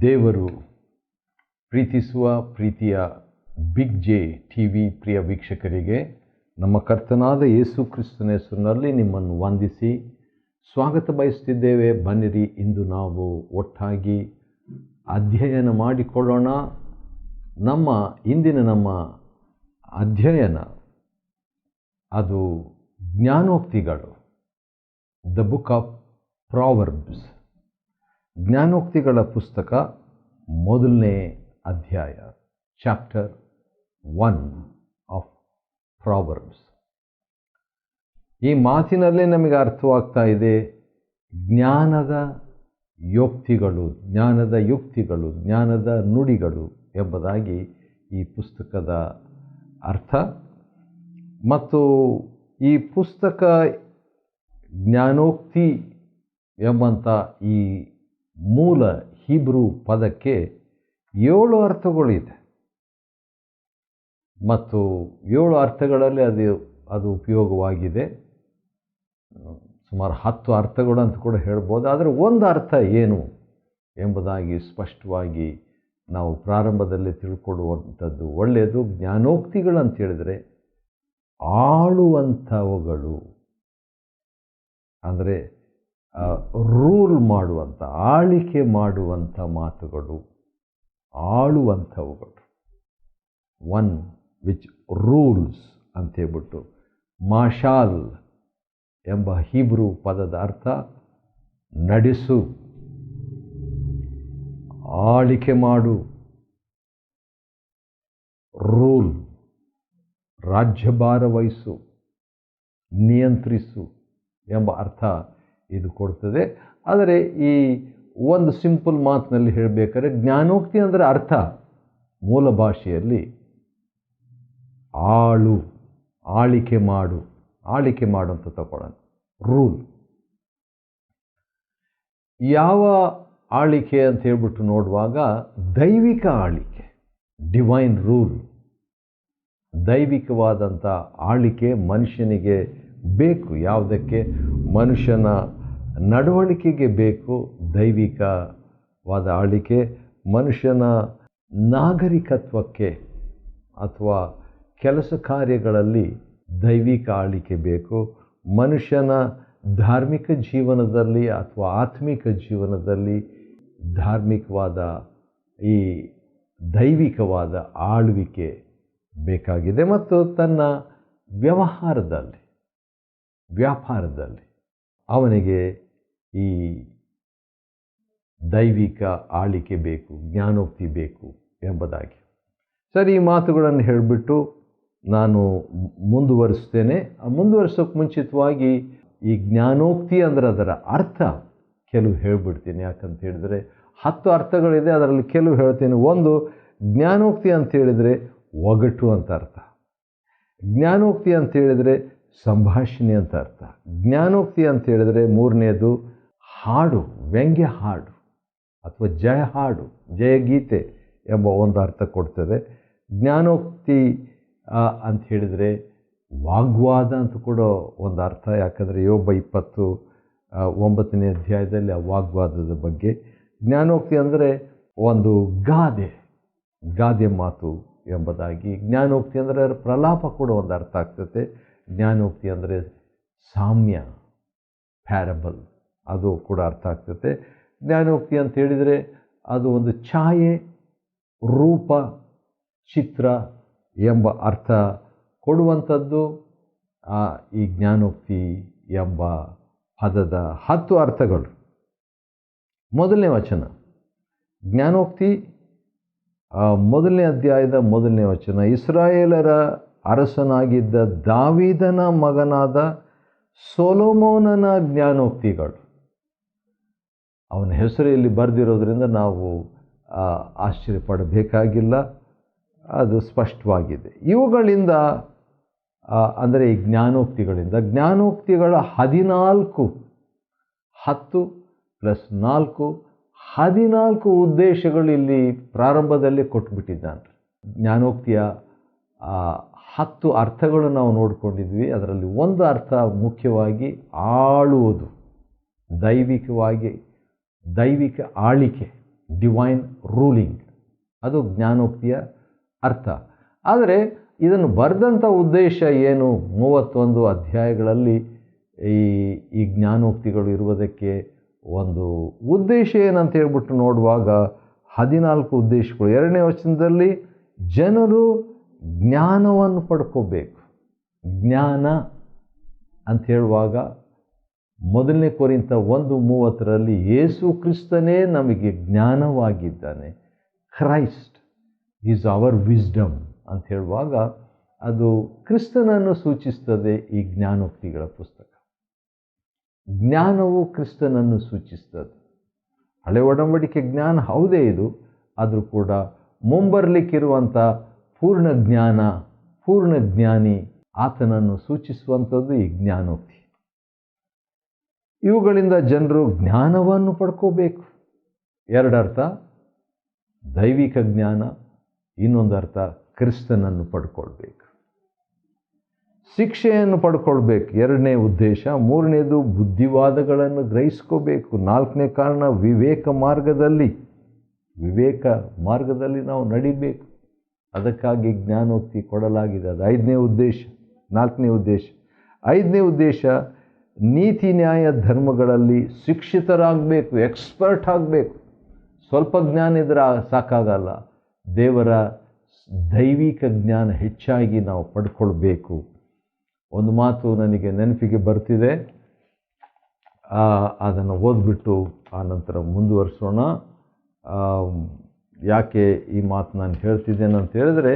ದೇವರು ಪ್ರೀತಿಸುವ ಪ್ರೀತಿಯ ಬಿಗ್ ಜೆ ಟಿವಿ ಪ್ರಿಯ ವೀಕ್ಷಕರಿಗೆ ನಮ್ಮ ಕರ್ತನಾದ ಯೇಸು ಕ್ರಿಸ್ತನ ಹೆಸರಿನಲ್ಲಿ ನಿಮ್ಮನ್ನು ವಂದಿಸಿ ಸ್ವಾಗತ ಬಯಸುತ್ತಿದ್ದೇವೆ. ಬನ್ನಿರಿ, ಇಂದು ನಾವು ಒಟ್ಟಾಗಿ ಅಧ್ಯಯನ ಮಾಡಿಕೊಳ್ಳೋಣ. ನಮ್ಮ ಅಧ್ಯಯನ ಅದು ಜ್ಞಾನೋಕ್ತಿಗಳು, ದ ಬುಕ್ ಆಫ್ ಪ್ರಾವರ್ಬ್ಸ್, ಜ್ಞಾನೋಕ್ತಿಗಳ ಪುಸ್ತಕ, ಮೊದಲನೇ ಅಧ್ಯಾಯ, ಚಾಪ್ಟರ್ 1 ಆಫ್ ಪ್ರಾವರ್ಬ್ಸ್. ಈ ಮಾತಿನಲ್ಲೇ ನಮಗೆ ಅರ್ಥವಾಗ್ತಾ ಇದೆ ಜ್ಞಾನದ ಯೋಕ್ತಿಗಳು, ಜ್ಞಾನದ ಯುಕ್ತಿಗಳು, ಜ್ಞಾನದ ನುಡಿಗಳು ಎಂಬುದಾಗಿ ಈ ಪುಸ್ತಕದ ಅರ್ಥ. ಮತ್ತು ಈ ಪುಸ್ತಕ ಜ್ಞಾನೋಕ್ತಿ ಎಂಬಂಥ ಈ ಮೂಲ ಹೀಬ್ರೂ ಪದಕ್ಕೆ 7 ಅರ್ಥಗಳಿದೆ ಮತ್ತು 7 ಅರ್ಥಗಳಲ್ಲಿ ಅದು ಉಪಯೋಗವಾಗಿದೆ. ಸುಮಾರು 10 ಅರ್ಥಗಳು ಅಂತ ಕೂಡ ಹೇಳ್ಬೋದು. ಆದರೆ ಒಂದು ಅರ್ಥ ಏನು ಎಂಬುದಾಗಿ ಸ್ಪಷ್ಟವಾಗಿ ನಾವು ಪ್ರಾರಂಭದಲ್ಲಿ ತಿಳ್ಕೊಳ್ಳುವಂಥದ್ದು ಒಳ್ಳೆಯದು. ಜ್ಞಾನೋಕ್ತಿಗಳು ಅಂತ ಹೇಳಿದರೆ ಆಳುವಂಥವುಗಳು, ಅಂದರೆ ರೂಲ್ ಮಾಡುವಂಥ, ಆಳಿಕೆ ಮಾಡುವಂಥ ಮಾತುಗಳು, ಆಳುವಂಥವುಗಳು. ಒನ್ ವಿಚ್ ರೂಲ್ಸ್ ಅಂತೇಳ್ಬಿಟ್ಟು ಮಾಶಾಲ್ ಎಂಬ ಹೀಬ್ರೂ ಪದದ ಅರ್ಥ ನಡೆಸು, ಆಳಿಕೆ ಮಾಡು, ರೂಲ್, ರಾಜ್ಯಭಾರ ವಹಿಸು, ನಿಯಂತ್ರಿಸು ಎಂಬ ಅರ್ಥ ಇದು ಕೊಡ್ತದೆ. ಆದರೆ ಈ ಒಂದು ಸಿಂಪಲ್ ಮಾತಿನಲ್ಲಿ ಹೇಳಬೇಕಾದ್ರೆ ಜ್ಞಾನೋಕ್ತಿ ಅಂದರೆ ಅರ್ಥ ಮೂಲ ಭಾಷೆಯಲ್ಲಿ ಆಳು, ಆಳಿಕೆ ಮಾಡು, ಆಳಿಕೆ ಮಾಡು ಅಂತ ತಗೊಳ್ಳೋಣ. ರೂಲ್, ಯಾವ ಆಳಿಕೆ ಅಂತ ಹೇಳ್ಬಿಟ್ಟು ನೋಡುವಾಗ ದೈವಿಕ ಆಳಿಕೆ, ಡಿವೈನ್ ರೂಲ್, ದೈವಿಕವಾದಂಥ ಆಳಿಕೆ ಮನುಷ್ಯನಿಗೆ ಬೇಕು. ಯಾವುದಕ್ಕೆ? ಮನುಷ್ಯನ ನಡವಳಿಕೆಗೆ ಬೇಕು ದೈವಿಕವಾದ ಆಳಿಕೆ. ಮನುಷ್ಯನ ನಾಗರಿಕತ್ವಕ್ಕೆ ಅಥವಾ ಕೆಲಸ ಕಾರ್ಯಗಳಲ್ಲಿ ದೈವಿಕ ಆಳಿಕೆ ಬೇಕು. ಮನುಷ್ಯನ ಧಾರ್ಮಿಕ ಜೀವನದಲ್ಲಿ ಅಥವಾ ಆತ್ಮಿಕ ಜೀವನದಲ್ಲಿ ಧಾರ್ಮಿಕವಾದ ಈ ದೈವಿಕವಾದ ಆಳ್ವಿಕೆ ಬೇಕಾಗಿದೆ. ಮತ್ತು ತನ್ನ ವ್ಯಾಪಾರದಲ್ಲಿ ಅವನಿಗೆ ಈ ದೈವಿಕ ಆಳಿಕೆ ಬೇಕು, ಜ್ಞಾನೋಕ್ತಿ ಬೇಕು ಎಂಬುದಾಗಿ. ಸರಿ, ಈ ಮಾತುಗಳನ್ನು ಹೇಳಿಬಿಟ್ಟು ನಾನು ಮುಂದುವರಿಸ್ತೇನೆ. ಮುಂದುವರಿಸೋಕೆ ಮುಂಚಿತವಾಗಿ ಈ ಜ್ಞಾನೋಕ್ತಿ ಅಂದರೆ ಅದರ ಅರ್ಥ ಕೆಲವು ಹೇಳಿಬಿಡ್ತೀನಿ. ಯಾಕಂತ ಹೇಳಿದರೆ 10 ಅರ್ಥಗಳಿದೆ, ಅದರಲ್ಲಿ ಕೆಲವು ಹೇಳ್ತೀನಿ. ಒಂದು, ಜ್ಞಾನೋಕ್ತಿ ಅಂತ ಹೇಳಿದರೆ ಒಗಟು ಅಂತ ಅರ್ಥ. ಜ್ಞಾನೋಕ್ತಿ ಅಂತ ಹೇಳಿದರೆ ಸಂಭಾಷಣೆ ಅಂತ ಅರ್ಥ. ಜ್ಞಾನೋಕ್ತಿ ಅಂತ ಹೇಳಿದರೆ ಮೂರನೇದು ಹಾಡು, ವ್ಯಂಗ್ಯ ಹಾಡು ಅಥವಾ ಜಯ ಹಾಡು, ಜಯಗೀತೆ ಎಂಬ ಒಂದು ಅರ್ಥ ಕೊಡ್ತದೆ. ಜ್ಞಾನೋಕ್ತಿ ಅಂತ ಹೇಳಿದರೆ ವಾಗ್ವಾದ ಅಂತ ಕೂಡ ಒಂದು ಅರ್ಥ. ಯಾಕಂದರೆ ಯೋಬ 29ನೇ ಅಧ್ಯಾಯದಲ್ಲಿ ಆ ವಾಗ್ವಾದದ ಬಗ್ಗೆ. ಜ್ಞಾನೋಕ್ತಿ ಅಂದರೆ ಒಂದು ಗಾದೆ ಮಾತು ಎಂಬುದಾಗಿ. ಜ್ಞಾನೋಕ್ತಿ ಅಂದರೆ ಪ್ರಲಾಪ ಕೂಡ ಒಂದು ಅರ್ಥ ಆಗ್ತದೆ. ಜ್ಞಾನೋಕ್ತಿ ಅಂದರೆ ಸಾಮ್ಯ, ಪ್ಯಾರಬಲ್, ಅದು ಕೂಡ ಅರ್ಥ ಆಗ್ತದೆ. ಜ್ಞಾನೋಕ್ತಿ ಅಂತ ಹೇಳಿದರೆ ಅದು ಒಂದು ಛಾಯೆ, ರೂಪ, ಚಿತ್ರ ಎಂಬ ಅರ್ಥ ಕೊಡುವಂಥದ್ದು. ಈ ಜ್ಞಾನೋಕ್ತಿ ಎಂಬ ಪದದ 10 ಅರ್ಥಗಳು. ಮೊದಲನೇ ವಚನ, ಜ್ಞಾನೋಕ್ತಿ ಮೊದಲನೇ ಅಧ್ಯಾಯದ ಮೊದಲನೇ ವಚನ. ಇಸ್ರಾಯೇಲರ ಅರಸನಾಗಿದ್ದ ದಾವೀದನ ಮಗನಾದ ಸೊಲೊಮೋನನ ಜ್ಞಾನೋಕ್ತಿಗಳು. ಅವನ ಹೆಸರು ಇಲ್ಲಿ ಬರೆದಿರೋದ್ರಿಂದ ನಾವು ಆಶ್ಚರ್ಯಪಡಬೇಕಾಗಿಲ್ಲ, ಅದು ಸ್ಪಷ್ಟವಾಗಿದೆ. ಇವುಗಳಿಂದ ಅಂದರೆ ಈ ಜ್ಞಾನೋಕ್ತಿಗಳ 14 10 + 4 14 ಉದ್ದೇಶಗಳು ಇಲ್ಲಿ ಪ್ರಾರಂಭದಲ್ಲೇ ಕೊಟ್ಟುಬಿಟ್ಟಿದ್ದಾನೆ. ಜ್ಞಾನೋಕ್ತಿಯ 10 ಅರ್ಥಗಳು ನಾವು ನೋಡ್ಕೊಂಡಿದ್ವಿ. ಅದರಲ್ಲಿ ಒಂದು ಅರ್ಥ ಮುಖ್ಯವಾಗಿ ಆಳುವುದು, ದೈವಿಕ ಆಳಿಕೆ ಡಿವೈನ್ ರೂಲಿಂಗ್, ಅದು ಜ್ಞಾನೋಕ್ತಿಯ ಅರ್ಥ. ಆದರೆ ಇದನ್ನು ಬರೆದಂಥ ಉದ್ದೇಶ ಏನು? 31 ಅಧ್ಯಾಯಗಳಲ್ಲಿ ಈ ಜ್ಞಾನೋಕ್ತಿಗಳು ಇರುವುದಕ್ಕೆ ಒಂದು ಉದ್ದೇಶ ಏನಂತ ಹೇಳ್ಬಿಟ್ಟು ನೋಡುವಾಗ 14 ಉದ್ದೇಶಗಳು. 2ನೇ ವಚನದಲ್ಲಿ ಜನರು ಜ್ಞಾನವನ್ನು ಪಡ್ಕೋಬೇಕು. ಜ್ಞಾನ ಅಂತ ಹೇಳುವಾಗ 1 ಕೊರಿಂಥ 1:30 ಯೇಸು ಕ್ರಿಸ್ತನೇ ನಮಗೆ ಜ್ಞಾನವಾಗಿದ್ದಾನೆ. ಕ್ರೈಸ್ಟ್ ಈಸ್ ಅವರ್ ವಿಸ್ಡಮ್ ಅಂತ ಹೇಳುವಾಗ ಅದು ಕ್ರಿಸ್ತನನ್ನು ಸೂಚಿಸ್ತದೆ. ಈ ಜ್ಞಾನೋಕ್ತಿಗಳ ಪುಸ್ತಕ ಜ್ಞಾನವು ಕ್ರಿಸ್ತನನ್ನು ಸೂಚಿಸ್ತದೆ. ಹಳೆ ಒಡಂಬಡಿಕೆ ಜ್ಞಾನ ಹೌದೇ ಇದು, ಆದರೂ ಕೂಡ ಮುಂಬರಲಿಕ್ಕಿರುವಂಥ ಪೂರ್ಣ ಜ್ಞಾನ, ಪೂರ್ಣ ಜ್ಞಾನಿ ಆತನನ್ನು ಸೂಚಿಸುವಂಥದ್ದು ಈ ಜ್ಞಾನೋಕ್ತಿ. ಇವುಗಳಿಂದ ಜನರು ಜ್ಞಾನವನ್ನು ಪಡ್ಕೋಬೇಕು. 2 ಅರ್ಥ, ದೈವಿಕ ಜ್ಞಾನ, ಇನ್ನೊಂದು ಅರ್ಥ ಕ್ರಿಸ್ತನನ್ನು ಪಡ್ಕೊಳ್ಬೇಕು. ಶಿಕ್ಷೆಯನ್ನು ಪಡ್ಕೊಳ್ಬೇಕು, 2ನೇ ಉದ್ದೇಶ. 3ನೇದು ಬುದ್ಧಿವಾದಗಳನ್ನು ಗ್ರಹಿಸ್ಕೋಬೇಕು. 4ನೇ ಕಾರಣ ವಿವೇಕ ಮಾರ್ಗದಲ್ಲಿ ನಾವು ನಡಿಬೇಕು. ಅದಕ್ಕಾಗಿ ಜ್ಞಾನೋಕ್ತಿ ಕೊಡಲಾಗಿದೆ. ಅದು 5ನೇ ಉದ್ದೇಶ. 4ನೇ ಉದ್ದೇಶ. 5ನೇ ಉದ್ದೇಶ ನೀತಿ ನ್ಯಾಯ ಧರ್ಮಗಳಲ್ಲಿ ಶಿಕ್ಷಿತರಾಗಬೇಕು, ಎಕ್ಸ್ಪರ್ಟ್ ಆಗಬೇಕು. ಸ್ವಲ್ಪ ಜ್ಞಾನ ಇದ್ರೆ ಸಾಕಾಗಲ್ಲ, ದೇವರ ದೈವಿಕ ಜ್ಞಾನ ಹೆಚ್ಚಾಗಿ ನಾವು ಪಡ್ಕೊಳ್ಬೇಕು. ಒಂದು ಮಾತು ನನಗೆ ನೆನಪಿಗೆ ಬರ್ತಿದೆ, ಅದನ್ನು ಓದ್ಬಿಟ್ಟು ಆನಂತರ ಮುಂದುವರಿಸೋಣ. ಯಾಕೆ ಈ ಮಾತು ನಾನು ಹೇಳ್ತಿದ್ದೇನೆ ಅಂತ ಹೇಳಿದ್ರೆ,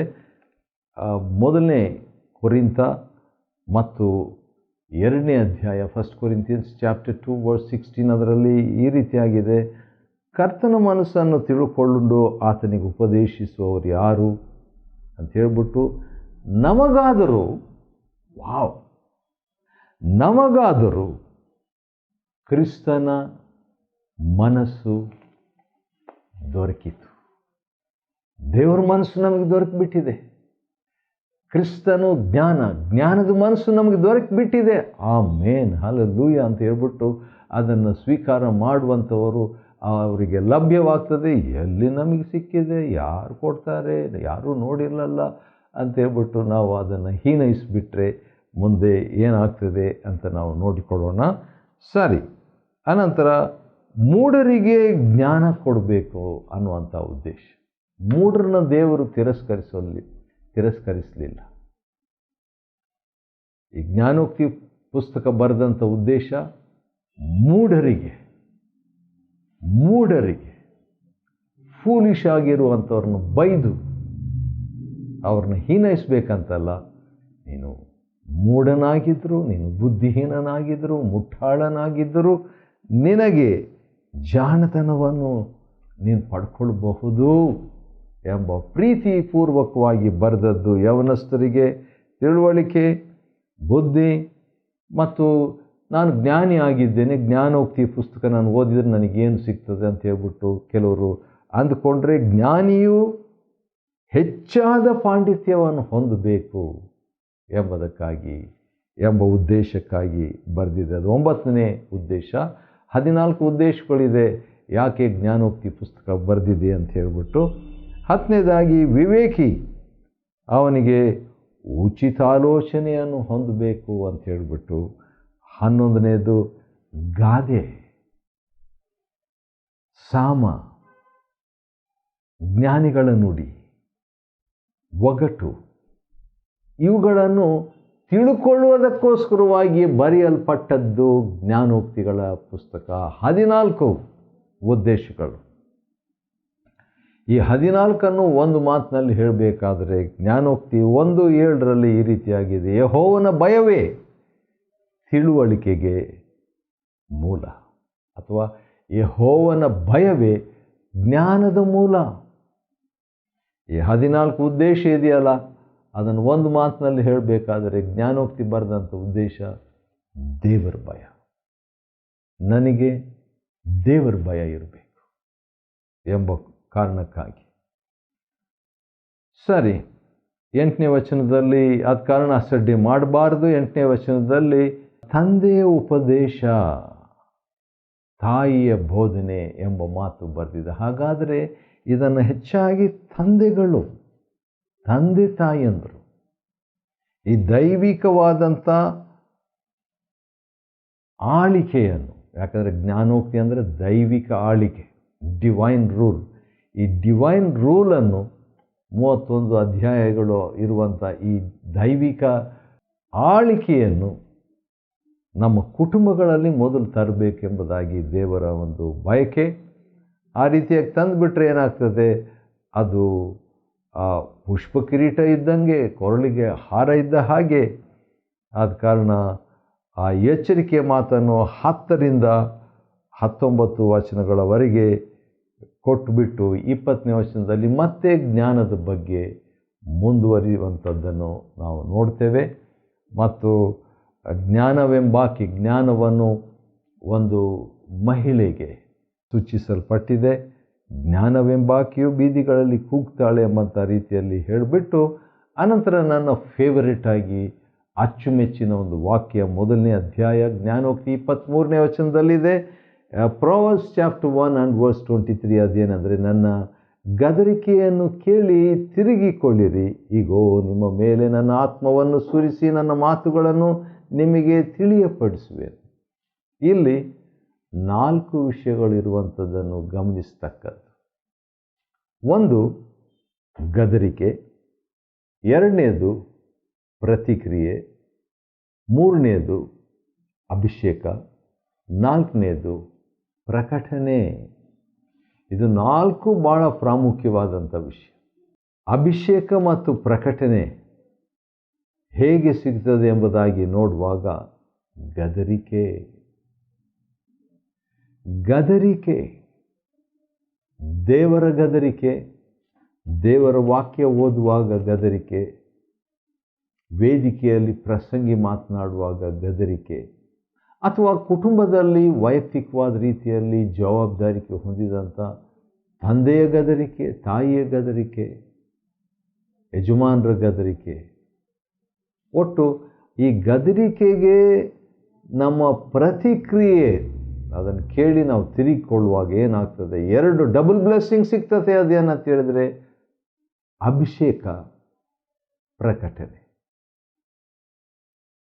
1ನೇ ಕೊರಿಂಥ ಮತ್ತು 2ನೇ ಅಧ್ಯಾಯ, 1 Corinthians chapter 2 verse 16, ಅದರಲ್ಲಿ ಈ ರೀತಿಯಾಗಿದೆ: ಕರ್ತನ ಮನಸ್ಸನ್ನು ತಿಳ್ಕೊಂಡು ಆತನಿಗೆ ಉಪದೇಶಿಸುವವರು ಯಾರು ಅಂತ ಹೇಳ್ಬಿಟ್ಟು, ನಮಗಾದರೂ ಕ್ರಿಸ್ತನ ಮನಸ್ಸು ದೊರಕಿತು. ದೇವರ ಮನಸ್ಸು ನಮಗೆ ದೊರಕಿಬಿಟ್ಟಿದೆ. ಕ್ರಿಸ್ತನು ಜ್ಞಾನದ ಮನಸ್ಸು ನಮಗೆ ದೊರಕಿಬಿಟ್ಟಿದೆ. ಆಮೇನ್, ಹಲ್ಲೆಲೂಯಾ ಅಂತ ಹೇಳ್ಬಿಟ್ಟು ಅದನ್ನು ಸ್ವೀಕಾರ ಮಾಡುವಂಥವರು ಅವರಿಗೆ ಲಭ್ಯವಾಗ್ತದೆ. ಎಲ್ಲಿ ನಮಗೆ ಸಿಕ್ಕಿದೆ, ಯಾರು ಕೊಡ್ತಾರೆ, ಯಾರೂ ನೋಡಿರಲ್ಲ ಅಂತ ಹೇಳ್ಬಿಟ್ಟು ನಾವು ಅದನ್ನು ಹೀನೈಸಿಬಿಟ್ರೆ ಮುಂದೆ ಏನಾಗ್ತದೆ ಅಂತ ನಾವು ನೋಡಿಕೊಳ್ಳೋಣ. ಸರಿ, ಅನಂತರ ಮೂಢರಿಗೆ ಜ್ಞಾನ ಕೊಡಬೇಕು ಅನ್ನುವಂಥ ಉದ್ದೇಶ. ಮೂಢರನ್ನ ದೇವರು ತಿರಸ್ಕರಿಸಲಿಲ್ಲ. ಈ ಜ್ಞಾನೋಕ್ತಿ ಪುಸ್ತಕ ಬರೆದಂಥ ಉದ್ದೇಶ ಮೂಢರಿಗೆ ಫೂಲಿಶ್ ಆಗಿರುವಂಥವ್ರನ್ನ ಬೈದು ಅವ್ರನ್ನ ಹೀನೈಸಬೇಕಂತಲ್ಲ. ನೀನು ಮೂಢನಾಗಿದ್ದರು, ನೀನು ಬುದ್ಧಿಹೀನನಾಗಿದ್ದರು, ಮುಟ್ಟಾಳನಾಗಿದ್ದರು, ನಿನಗೆ ಜಾಣತನವನ್ನು ನೀನು ಪಡ್ಕೊಳ್ಬಹುದು ಎಂಬ ಪ್ರೀತಿಪೂರ್ವಕವಾಗಿ ಬರೆದದ್ದು. ಯವನಸ್ಥರಿಗೆ ತಿಳುವಳಿಕೆ, ಬುದ್ಧಿ ಮತ್ತು ನಾನು ಜ್ಞಾನಿ ಆಗಿದ್ದೇನೆ, ಜ್ಞಾನೋಕ್ತಿ ಪುಸ್ತಕ ನಾನು ಓದಿದರೆ ನನಗೇನು ಸಿಗ್ತದೆ ಅಂತ ಹೇಳ್ಬಿಟ್ಟು ಕೆಲವರು ಅಂದುಕೊಂಡ್ರೆ, ಜ್ಞಾನಿಯು ಹೆಚ್ಚಾದ ಪಾಂಡಿತ್ಯವನ್ನು ಹೊಂದಬೇಕು ಎಂಬ ಉದ್ದೇಶಕ್ಕಾಗಿ ಬರೆದಿದೆ. ಅದು 9ನೇ ಉದ್ದೇಶ. 14 ಉದ್ದೇಶಗಳಿದೆ ಯಾಕೆ ಜ್ಞಾನೋಕ್ತಿ ಪುಸ್ತಕ ಬರೆದಿದೆ ಅಂತ ಹೇಳ್ಬಿಟ್ಟು. 10ನೇದಾಗಿ ವಿವೇಕಿ ಅವನಿಗೆ ಉಚಿತಾಲೋಚನೆಯನ್ನು ಹೊಂದಬೇಕು ಅಂತ ಹೇಳ್ಬಿಟ್ಟು. 11ನೇದು ಗಾದೆ, ಸಾಮ, ಜ್ಞಾನಿಗಳ ನುಡಿ, ಒಗಟು, ಇವುಗಳನ್ನು ತಿಳ್ಕೊಳ್ಳುವುದಕ್ಕೋಸ್ಕರವಾಗಿ ಬರೆಯಲ್ಪಟ್ಟದ್ದು ಜ್ಞಾನೋಕ್ತಿಗಳ ಪುಸ್ತಕ. 14 ಉದ್ದೇಶಗಳು. ಈ 14 ಒಂದು ಮಾತಿನಲ್ಲಿ ಹೇಳಬೇಕಾದರೆ ಜ್ಞಾನೋಕ್ತಿ 1:7 ಈ ರೀತಿಯಾಗಿದೆ: ಯೆಹೋವನ ಭಯವೇ ತಿಳುವಳಿಕೆಗೆ ಮೂಲ, ಅಥವಾ ಯೆಹೋವನ ಭಯವೇ ಜ್ಞಾನದ ಮೂಲ. ಈ 14 ಉದ್ದೇಶ ಇದೆಯಲ್ಲ, ಅದನ್ನು ಒಂದು ಮಾತಿನಲ್ಲಿ ಹೇಳಬೇಕಾದರೆ ಜ್ಞಾನೋಕ್ತಿ ಬರೆದಂಥ ಉದ್ದೇಶ ದೇವರ ಭಯ. ನನಗೆ ದೇವರ ಭಯ ಇರಬೇಕು ಎಂಬ ಕಾರಣಕ್ಕಾಗಿ. ಸರಿ, 8ನೇ ವಚನದಲ್ಲಿ ಅದ ಕಾರಣ ಅಸಡ್ಡೆ ಮಾಡಬಾರ್ದು. 8ನೇ ವಚನದಲ್ಲಿ ತಂದೆಯ ಉಪದೇಶ, ತಾಯಿಯ ಬೋಧನೆ ಎಂಬ ಮಾತು ಬರೆದಿದೆ. ಹಾಗಾದರೆ ಇದನ್ನು ಹೆಚ್ಚಾಗಿ ತಂದೆಗಳು, ತಂದೆ ತಾಯಿಯಂದರು ಈ ದೈವಿಕವಾದಂಥ ಆಳಿಕೆಯನ್ನು, ಯಾಕಂದರೆ ಜ್ಞಾನೋಕ್ತಿ ಅಂದರೆ ದೈವಿಕ ಆಳಿಕೆ, ಡಿವೈನ್ ರೂಲ್. ಈ ಡಿವೈನ್ ರೂಲನ್ನು 31 ಅಧ್ಯಾಯಗಳು ಇರುವಂಥ ಈ ದೈವಿಕ ಆಳಿಕೆಯನ್ನು ನಮ್ಮ ಕುಟುಂಬಗಳಲ್ಲಿ ಮೊದಲು ತರಬೇಕೆಂಬುದಾಗಿ ದೇವರ ಒಂದು ಬಯಕೆ. ಆ ರೀತಿಯಾಗಿ ತಂದುಬಿಟ್ರೆ ಏನಾಗ್ತದೆ, ಅದು ಪುಷ್ಪ ಕಿರೀಟ ಇದ್ದಂಗೆ, ಕೊರಳಿಗೆ ಹಾರ ಇದ್ದ ಹಾಗೆ. ಆದ ಕಾರಣ ಆ ಎಚ್ಚರಿಕೆಯ ಮಾತನ್ನು 10ರಿಂದ 19 ವಚನಗಳವರೆಗೆ ಕೊಟ್ಟುಬಿಟ್ಟು 20ನೇ ವಚನದಲ್ಲಿ ಮತ್ತೆ ಜ್ಞಾನದ ಬಗ್ಗೆ ಮುಂದುವರಿಯುವಂಥದ್ದನ್ನು ನಾವು ನೋಡ್ತೇವೆ. ಮತ್ತು ಜ್ಞಾನವೆಂಬಾಕಿ, ಜ್ಞಾನವನ್ನು ಒಂದು ಮಹಿಳೆಗೆ ಸೂಚಿಸಲ್ಪಟ್ಟಿದೆ. ಜ್ಞಾನವೆಂಬಾಕಿಯು ಬೀದಿಗಳಲ್ಲಿ ಕೂಗ್ತಾಳೆ ಎಂಬಂಥ ರೀತಿಯಲ್ಲಿ ಹೇಳಿಬಿಟ್ಟು, ಅನಂತರ ನನ್ನ ಫೇವರೇಟ್ ಆಗಿ ಅಚ್ಚುಮೆಚ್ಚಿನ ಒಂದು ವಾಕ್ಯ 1ನೇ ಅಧ್ಯಾಯ ಜ್ಞಾನೋಕ್ತಿ 23ನೇ ವಚನದಲ್ಲಿದೆ. Proverbs chapter 1 and verse 23. ಅದೇನೆಂದರೆ, ನನ್ನ ಗದರಿಕೆಯನ್ನು ಕೇಳಿ ತಿರುಗಿಕೊಳ್ಳಿರಿ, ಈಗೋ ನಿಮ್ಮ ಮೇಲೆ ನನ್ನ ಆತ್ಮವನ್ನು ಸುರಿಸಿ ನನ್ನ ಮಾತುಗಳನ್ನು ನಿಮಗೆ ತಿಳಿಯಪಡಿಸುವೆ. ಇಲ್ಲಿ 4 ವಿಷಯಗಳಿರುವಂಥದ್ದನ್ನು ಗಮನಿಸ್ತಕ್ಕದ್ದು. ಒಂದು ಗದರಿಕೆ, 2ನೇದು ಪ್ರತಿಕ್ರಿಯೆ, 3ನೇದು ಅಭಿಷೇಕ, 4ನೇದು ಪ್ರಕಟಣೆ. ಇದು 4 ಭಾಳ ಪ್ರಾಮುಖ್ಯವಾದಂಥ ವಿಷಯ. ಅಭಿಷೇಕ ಮತ್ತು ಪ್ರಕಟಣೆ ಹೇಗೆ ಸಿಗ್ತದೆ ಎಂಬುದಾಗಿ ನೋಡುವಾಗ, ಗದರಿಕೆ ದೇವರ ಗದರಿಕೆ, ದೇವರ ವಾಕ್ಯ ಓದುವಾಗ ಗದರಿಕೆ, ವೇದಿಕೆಯಲ್ಲಿ ಪ್ರಸಂಗಿ ಮಾತನಾಡುವಾಗ ಗದರಿಕೆ, ಅಥವಾ ಕುಟುಂಬದಲ್ಲಿ ವೈಯಕ್ತಿಕವಾದ ರೀತಿಯಲ್ಲಿ ಜವಾಬ್ದಾರಿಕೆ ಹೊಂದಿದಂಥ ತಂದೆಯ ಗದರಿಕೆ, ತಾಯಿಯ ಗದರಿಕೆ, ಯಜಮಾನರ ಗದರಿಕೆ. ಒಟ್ಟು ಈ ಗದರಿಕೆಗೆ ನಮ್ಮ ಪ್ರತಿಕ್ರಿಯೆ, ಅದನ್ನು ಕೇಳಿ ನಾವು ತಿರುಗಿಕೊಳ್ಳುವಾಗ ಏನಾಗ್ತದೆ, 2 ಡಬಲ್ ಬ್ಲೆಸ್ಸಿಂಗ್ ಸಿಗ್ತದೆ. ಅದೇನಂತ ಹೇಳಿದ್ರೆ ಅಭಿಷೇಕ, ಪ್ರಕಟಣೆ,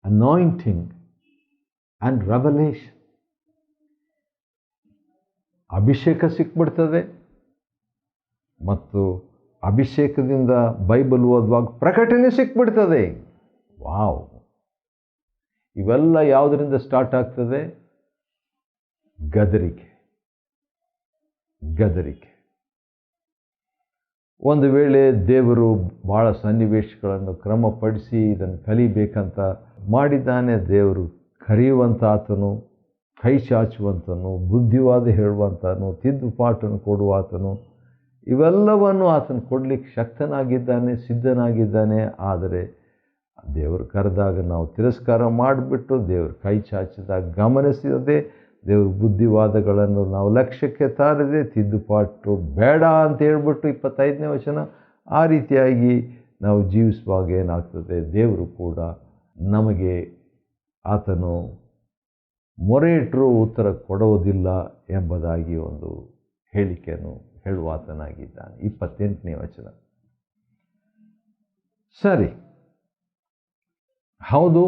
ಅನಾಯಿಂಟಿಂಗ್ ಆ್ಯಂಡ್ ರೆವಲೇಷನ್. ಅಭಿಷೇಕ ಸಿಕ್ಬಿಡ್ತದೆ ಮತ್ತು ಅಭಿಷೇಕದಿಂದ ಬೈಬಲ್ ಓದುವಾಗ ಪ್ರಕಟಣೆ ಸಿಕ್ಬಿಡ್ತದೆ. ವಾವ್! ಇವೆಲ್ಲ ಯಾವುದರಿಂದ ಸ್ಟಾರ್ಟ್ ಆಗ್ತದೆ? ಗದರಿಕೆ. ಒಂದು ವೇಳೆ ದೇವರು ಭಾಳ ಸನ್ನಿವೇಶಗಳನ್ನು ಕ್ರಮಪಡಿಸಿ ಇದನ್ನು ಕಲಿಬೇಕಂತ ಮಾಡಿದ್ದಾನೆ. ದೇವರು ಕರೆಯುವಂಥ ಆತನು, ಕೈ ಚಾಚುವಂತನು, ಬುದ್ಧಿವಾದ ಹೇಳುವಂತನು, ತಿದ್ದುಪಾಟನ್ನು ಕೊಡುವಾತನು, ಇವೆಲ್ಲವನ್ನು ಆತನು ಕೊಡಲಿಕ್ಕೆ ಶಕ್ತನಾಗಿದ್ದಾನೆ, ಸಿದ್ಧನಾಗಿದ್ದಾನೆ. ಆದರೆ ದೇವರು ಕರೆದಾಗ ನಾವು ತಿರಸ್ಕಾರ ಮಾಡಿಬಿಟ್ಟು ದೇವರು ಕೈ ಚಾಚಿದಾಗ ಗಮನಿಸಿದೆ, ದೇವ್ರ ಬುದ್ಧಿವಾದಗಳನ್ನು ನಾವು ಲಕ್ಷ್ಯಕ್ಕೆ ತಾರದೆ ತಿದ್ದುಪಾಟು ಬೇಡ ಅಂತ ಹೇಳ್ಬಿಟ್ಟು 25ನೇ ವಚನ ಆ ರೀತಿಯಾಗಿ ನಾವು ಜೀವಿಸುವಾಗ ಏನಾಗ್ತದೆ, ದೇವರು ಕೂಡ ನಮಗೆ ಆತನು ಮೊರೆ ಇಟ್ಟರೂ ಉತ್ತರ ಕೊಡುವುದಿಲ್ಲ ಎಂಬುದಾಗಿ ಒಂದು ಹೇಳಿಕೆಯನ್ನು ಹೇಳುವಾತನಾಗಿದ್ದಾನೆ. 28ನೇ ವಚನ. ಸರಿ, ಹೌದು,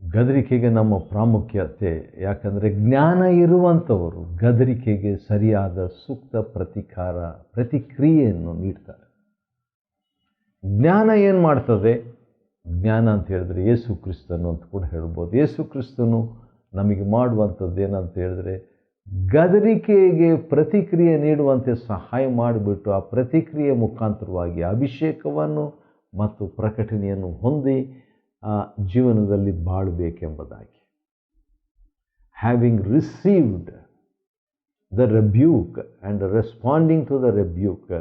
ಗದರಿಕೆಗೆ ನಮ್ಮ ಪ್ರಾಮುಖ್ಯತೆ. ಯಾಕಂದರೆ ಜ್ಞಾನ ಇರುವಂಥವರು ಗದರಿಕೆಗೆ ಸರಿಯಾದ ಸೂಕ್ತ ಪ್ರತಿಕ್ರಿಯೆಯನ್ನು ನೀಡ್ತಾರೆ. ಜ್ಞಾನ ಏನು ಮಾಡ್ತದೆ? ಜ್ಞಾನ ಅಂತ ಹೇಳಿದ್ರೆ ಯೇಸು ಕ್ರಿಸ್ತನು ಅಂತ ಕೂಡ ಹೇಳ್ಬೋದು. ಯೇಸು ಕ್ರಿಸ್ತನು ನಮಗೆ ಮಾಡುವಂಥದ್ದು ಏನಂತ ಹೇಳಿದ್ರೆ, ಗದರಿಕೆಗೆ ಪ್ರತಿಕ್ರಿಯೆ ನೀಡುವಂತೆ ಸಹಾಯ ಮಾಡಿಬಿಟ್ಟು ಆ ಪ್ರತಿಕ್ರಿಯೆ ಮುಖಾಂತರವಾಗಿ ಅಭಿಷೇಕವನ್ನು ಮತ್ತು ಪ್ರಕಟಣೆಯನ್ನು ಹೊಂದಿ ಜೀವನದಲ್ಲಿ ಬಾಳಬೇಕೆಂಬುದಾಗಿ. Having received the rebuke and responding to the rebuke,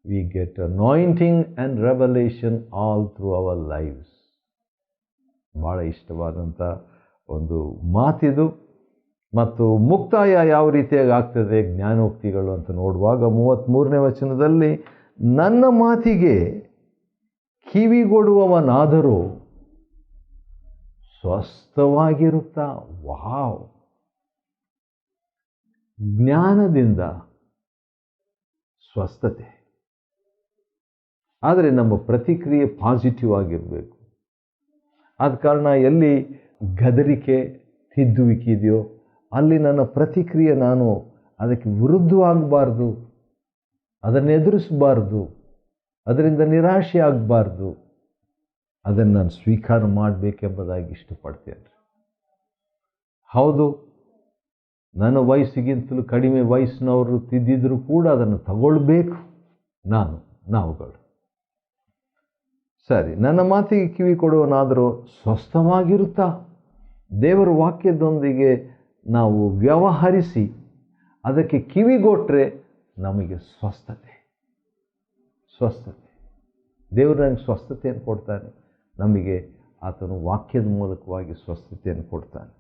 we get anointing and revelation all through our lives. ಭಾಳ ಇಷ್ಟವಾದಂಥ ಒಂದು ಮಾತಿದು. ಮತ್ತು ಮುಕ್ತಾಯ ಯಾವ ರೀತಿಯಾಗಿ ಆಗ್ತದೆ ಜ್ಞಾನೋಕ್ತಿಗಳು ಅಂತ ನೋಡುವಾಗ 33ನೇ ವಚನದಲ್ಲಿ, ನನ್ನ ಮಾತಿಗೆ ಕಿವಿಗೊಡುವವನಾದರೂ ಸ್ವಸ್ಥವಾಗಿರುತ್ತಾ. ವಾವ್! ಜ್ಞಾನದಿಂದ ಸ್ವಸ್ಥತೆ. ಆದರೆ ನಮ್ಮ ಪ್ರತಿಕ್ರಿಯೆ ಪಾಸಿಟಿವ್ ಆಗಿರಬೇಕು. ಆದ ಕಾರಣ ಎಲ್ಲಿ ಗದರಿಕೆ ತಿದ್ದುವಿಕೆ ಇದೆಯೋ ಅಲ್ಲಿ ನನ್ನ ಪ್ರತಿಕ್ರಿಯೆ ನಾನು ಅದಕ್ಕೆ ವಿರುದ್ಧವಾಗಬಾರ್ದು, ಅದನ್ನು ಎದುರಿಸಬಾರ್ದು, ಅದರಿಂದ ನಿರಾಶೆ ಆಗಬಾರ್ದು. ಅದನ್ನು ನಾನು ಸ್ವೀಕಾರ ಮಾಡಬೇಕೆಂಬುದಾಗಿ ಇಷ್ಟಪಡ್ತೇನೆ. ಹೌದು, ನನ್ನ ವಯಸ್ಸಿಗಿಂತಲೂ ಕಡಿಮೆ ವಯಸ್ಸಿನವರು ತಿದ್ದಿದ್ರೂ ಕೂಡ ಅದನ್ನು ತಗೊಳ್ಬೇಕು ನಾವುಗಳು. ಸರಿ, ನನ್ನ ಮಾತಿಗೆ ಕಿವಿ ಕೊಡುವನಾದರೂ ಸ್ವಸ್ಥವಾಗಿರುತ್ತಾ ದೇವರ ವಾಕ್ಯದೊಂದಿಗೆ ನಾವು ವ್ಯವಹರಿಸಿ ಅದಕ್ಕೆ ಕಿವಿಗೊಟ್ಟರೆ ನಮಗೆ ಸ್ವಸ್ಥತೆ. ದೇವರು ನನಗೆ ಸ್ವಸ್ಥತೆಯನ್ನು ಕೊಡ್ತಾನೆ. ನಮಗೆ ಆತನು ವಾಕ್ಯದ ಮೂಲಕವಾಗಿ ಸ್ವಸ್ಥತೆಯನ್ನು ಕೊಡ್ತಾನೆ.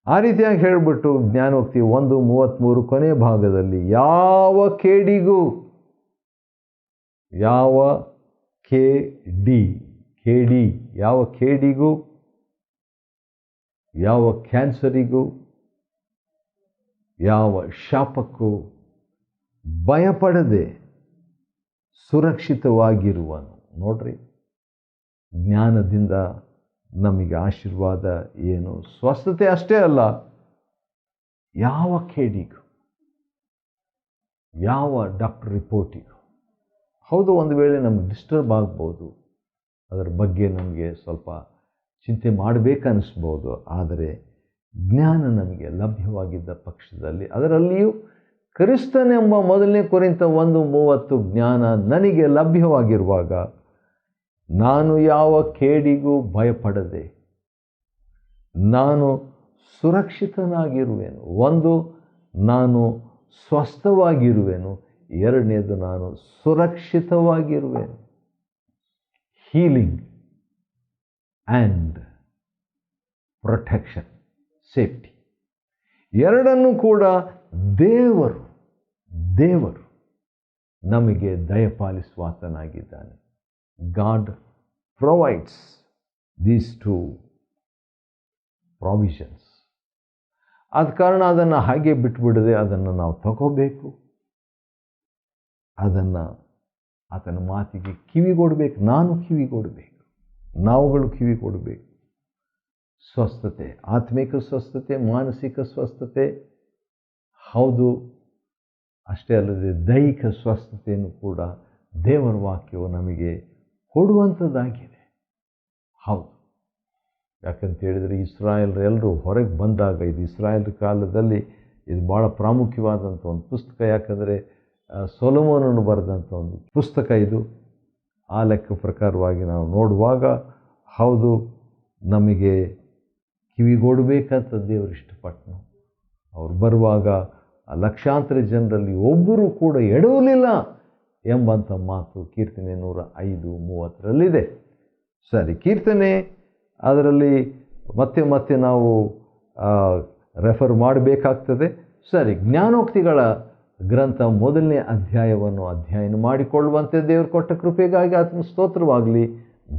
ಆ ರೀತಿಯಾಗಿ ಹೇಳಿಬಿಟ್ಟು ಜ್ಞಾನೋಕ್ತಿ 1:33 ಕೊನೆ ಭಾಗದಲ್ಲಿ ಯಾವ ಕೇಡಿಗೂ, ಯಾವ ಕೇಡಿಗೂ, ಯಾವ ಕ್ಯಾನ್ಸರಿಗೂ, ಯಾವ ಶಾಪಕ್ಕೂ ಭಯಪಡದೆ ಸುರಕ್ಷಿತವಾಗಿರುವನು. ನೋಡ್ರಿ, ಜ್ಞಾನದಿಂದ ನಮಗೆ ಆಶೀರ್ವಾದ ಏನು? ಸ್ವಸ್ಥತೆ ಅಷ್ಟೇ ಅಲ್ಲ, ಯಾವ ಕೇಡಿಗೂ, ಯಾವ ಡಾಕ್ಟರ್ ರಿಪೋರ್ಟಿಗೂ. ಹೌದು, ಒಂದು ವೇಳೆ ನಮಗೆ ಡಿಸ್ಟರ್ಬ್ ಆಗ್ಬೋದು, ಅದರ ಬಗ್ಗೆ ನಮಗೆ ಸ್ವಲ್ಪ ಚಿಂತೆ ಮಾಡಬೇಕನ್ನಿಸ್ಬೋದು. ಆದರೆ ಜ್ಞಾನ ನಮಗೆ ಲಭ್ಯವಾಗಿದ್ದ ಪಕ್ಷದಲ್ಲಿ, ಅದರಲ್ಲಿಯೂ ಕ್ರಿಸ್ತನೆಂಬ 1 ಕೊರಿಂಥ 1:30 ಜ್ಞಾನ ನನಗೆ ಲಭ್ಯವಾಗಿರುವಾಗ ನಾನು ಯಾವ ಕೇಡಿಗೂ ಭಯಪಡದೆ ನಾನು ಸುರಕ್ಷಿತನಾಗಿರುವೆನು. ನಾನು ಸ್ವಸ್ಥವಾಗಿರುವೆನು, ಎರಡನೇದು ನಾನು ಸುರಕ್ಷಿತವಾಗಿರುವೆನು. ಹೀಲಿಂಗ್ ಆ್ಯಂಡ್ ಪ್ರೊಟೆಕ್ಷನ್, ಸೇಫ್ಟಿ, ಎರಡನ್ನೂ ಕೂಡ ದೇವರು ನಮಗೆ ದಯಪಾಲಿಸುವಾತನಾಗಿದ್ದಾನೆ. God provides these two provisions. ಆದ ಕಾರಣ ಅದನ್ನು ಹಾಗೆ ಬಿಟ್ಟುಬಿಡದೆ ಅದನ್ನು ನಾವು ತಗೋಬೇಕು. ಅದನ್ನು ಆತನ ಮಾತಿಗೆ ಕಿವಿಗೊಡಬೇಕು. ನಾವುಗಳು ಕಿವಿಗೊಡಬೇಕು. ಸ್ವಸ್ಥತೆ, ಆತ್ಮಿಕ ಸ್ವಸ್ಥತೆ, ಮಾನಸಿಕ ಸ್ವಸ್ಥತೆ, ಹೌದು, ಅಷ್ಟೇ ಅಲ್ಲದೆ ದೈಹಿಕ ಸ್ವಸ್ಥತೆಯನ್ನು ಕೂಡ ದೇವರ ವಾಕ್ಯವು ನಮಗೆ ಕೊಡುವಂಥದ್ದಾಗಿದೆ. ಹೌದು, ಯಾಕಂತ ಹೇಳಿದರೆ ಇಸ್ರಾಯೇಲರೆಲ್ಲರೂ ಹೊರಗೆ ಬಂದಾಗ, ಇದು ಇಸ್ರಾಯೇಲ್ ಕಾಲದಲ್ಲಿ ಇದು ಭಾಳ ಪ್ರಾಮುಖ್ಯವಾದಂಥ ಒಂದು ಪುಸ್ತಕ. ಯಾಕಂದರೆ ಸೊಲೊಮೋನನು ಬರೆದಂಥ ಒಂದು ಪುಸ್ತಕ ಇದು. ಆ ಲೆಕ್ಕ ಪ್ರಕಾರವಾಗಿ ನಾವು ನೋಡುವಾಗ, ಹೌದು, ನಮಗೆ ಕಿವಿಗೊಡಬೇಕಂತ ದೇವರು ಇಷ್ಟಪಟ್ಟನು. ಅವರು ಬರುವಾಗ ಆ ಲಕ್ಷಾಂತರ ಜನರಲ್ಲಿ ಒಬ್ಬರೂ ಕೂಡ ಎಡವಲಿಲ್ಲ ಎಂಬಂಥ ಮಾತು ಕೀರ್ತನೆ 105:30 ಸರಿ, ಕೀರ್ತನೆ ಅದರಲ್ಲಿ ಮತ್ತೆ ನಾವು ರೆಫರ್ ಮಾಡಬೇಕಾಗ್ತದೆ. ಸರಿ, ಜ್ಞಾನೋಕ್ತಿಗಳ ಗ್ರಂಥ 1ನೇ ಅಧ್ಯಾಯವನ್ನು ಅಧ್ಯಯನ ಮಾಡಿಕೊಳ್ಳುವಂತೆ ದೇವರು ಕೊಟ್ಟ ಕೃಪೆಗಾಗಿ ಆತನ ಸ್ತೋತ್ರವಾಗಲಿ.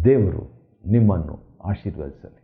ದೇವರು ನಿಮ್ಮನ್ನು ಆಶೀರ್ವದಿಸಲಿ.